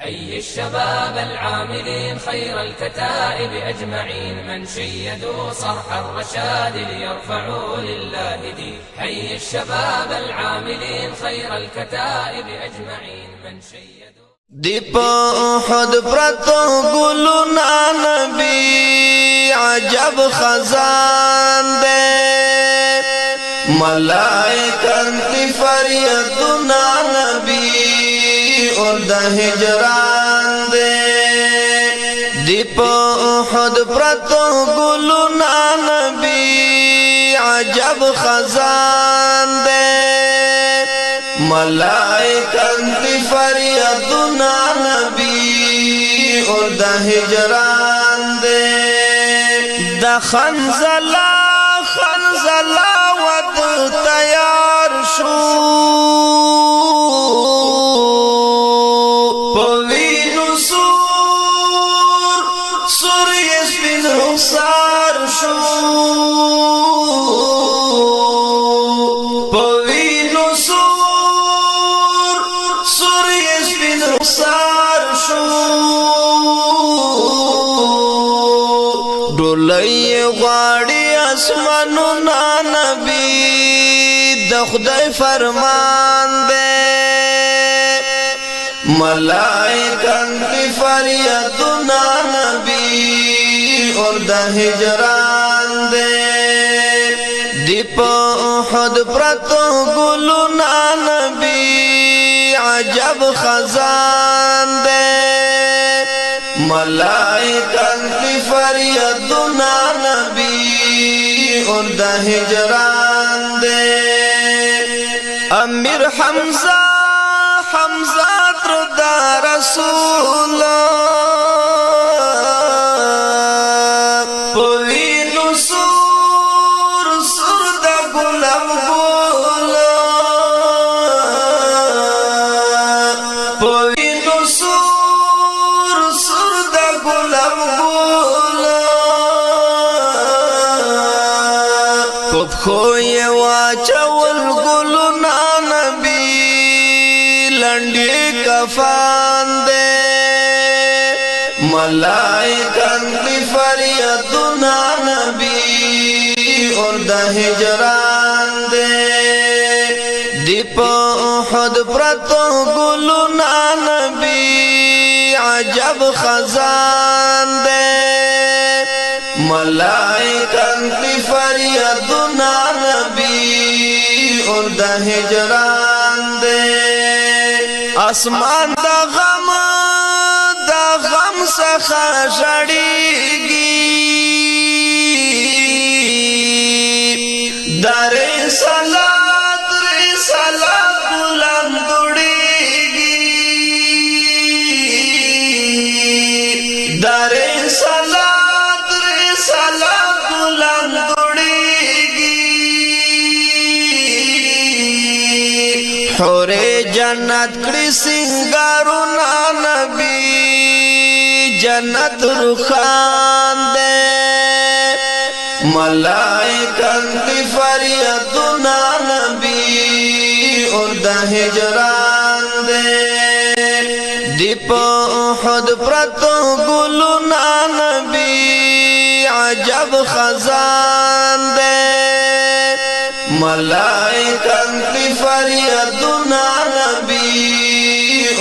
حي الشباب العاملين خير الكتائب أجمعين من شيدوا صرح الرشاد ليرفعوا لله دين. حي الشباب العاملين خير الكتائب أجمعين من شيدوا دی پا احد پرتو گلونا نبی عجب خزان دے ملائکن تی فریدنا نبی اور دا ہجران دے دی پا احد پرتو گلونا نبی عجب خزان دے ملائکن تی فریدنا نبی اور دا ہجران دے دا خنزلا ود تیار شو پوینو سور یسپین رخسار شو ډولۍ غواړي اسمانونه نبی د خدای فرمان دی ملائکن دی فریادونه نبی اور د هجران دی دی په احد پرتو ګلونه نبی عجب خزان دی ملائکن تی فریادنا نبی اور دا ہجران دے امیر حمزہ تردا رسول پوینو سور دا گلاب گول پوینو خوی واچول گلونا نبی لنڈی کفان دے ملائکن دی فریادنا نبی اور دا ہجران دے دی پا احد پرتو گلونا نبی عجب خزان دے ملائکن تی فریادنا نبی اور دا ہجران دے اسمان دا غم سخا شڑیگی دا رسالات بلند دوڑیگی دا رسالات بلند دوڑیگی حور جنت کڑی سنگارونا نبی جنت رخان دے ملائکن تی فریادنا نبی اور دا ہجران دے دی پا احد پرتو گلونا نبی عجب خزان دے ملائکن تی فریادنا نبی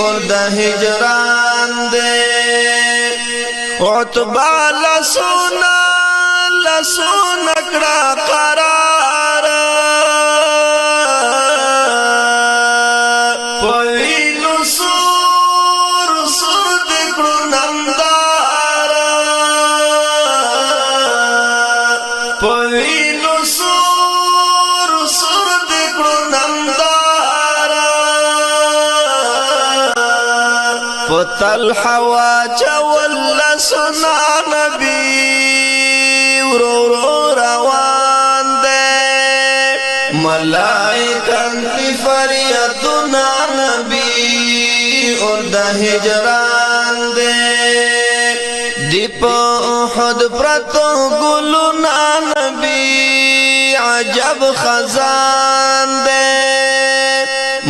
اور دا ہجران دے عتبہ لسونا کڑا قرار پوینو سور دکڑو نمدار پوینو سور دکڑو نمدار پتل حوا چول لسنا نبی رو روان دے ملائکن تی فریادنا نبی اور دا ہجران دے دی پا احد پرتو گلونا نبی عجب خزان دے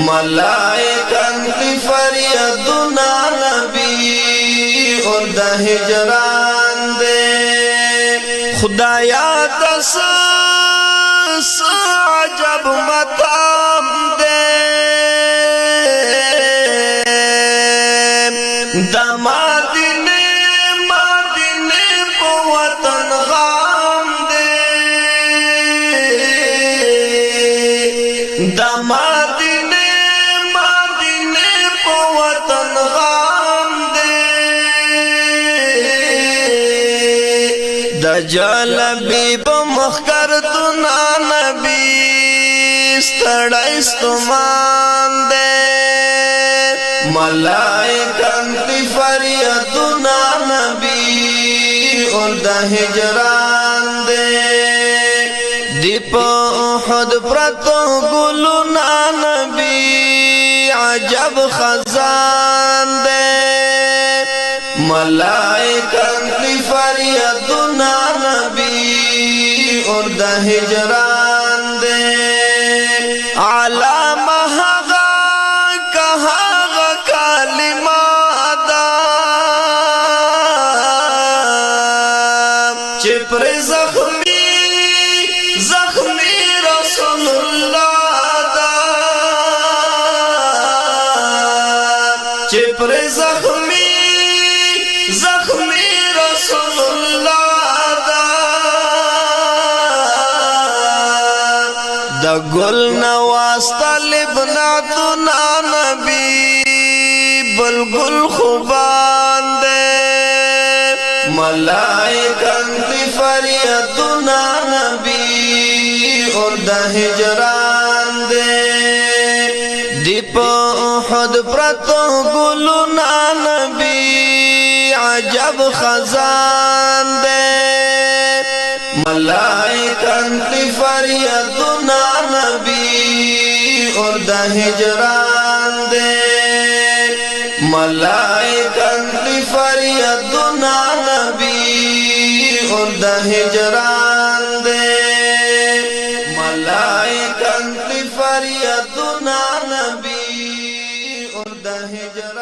ملائکن تی فریادنا نبی د هجران دے خدایا دس عجب مقام دے دا مدینے پو وطن غام دے دا مدینے پو وطن غام دے دا جلبی بمخکر دنا نبی ستڑا استمان دے ملائکن کی فریادنا نبی اور دا ہجران دے دیپ احد پرتو گلونا نبی عجب خزان دے ملائکن کی فریادنا نبی اور دا ہجران دے علامہ چپر زخمی رسول اللہ دا چپر زخمی رسول اللہ دا گل نواز طالب ناتنا نبی بلگل خوبان دے ملائکن کی فریادنا نبی اور دا ہجران دے دیپ احد پرتو گلونا نبی عجب خزان دے ملائکن کی فریادنا نبی اور دا ہجران دے ملائکن کی فریادنا نبی اور دا ہجران دے ملائکن کی فریادنا نبی اور دا ہجران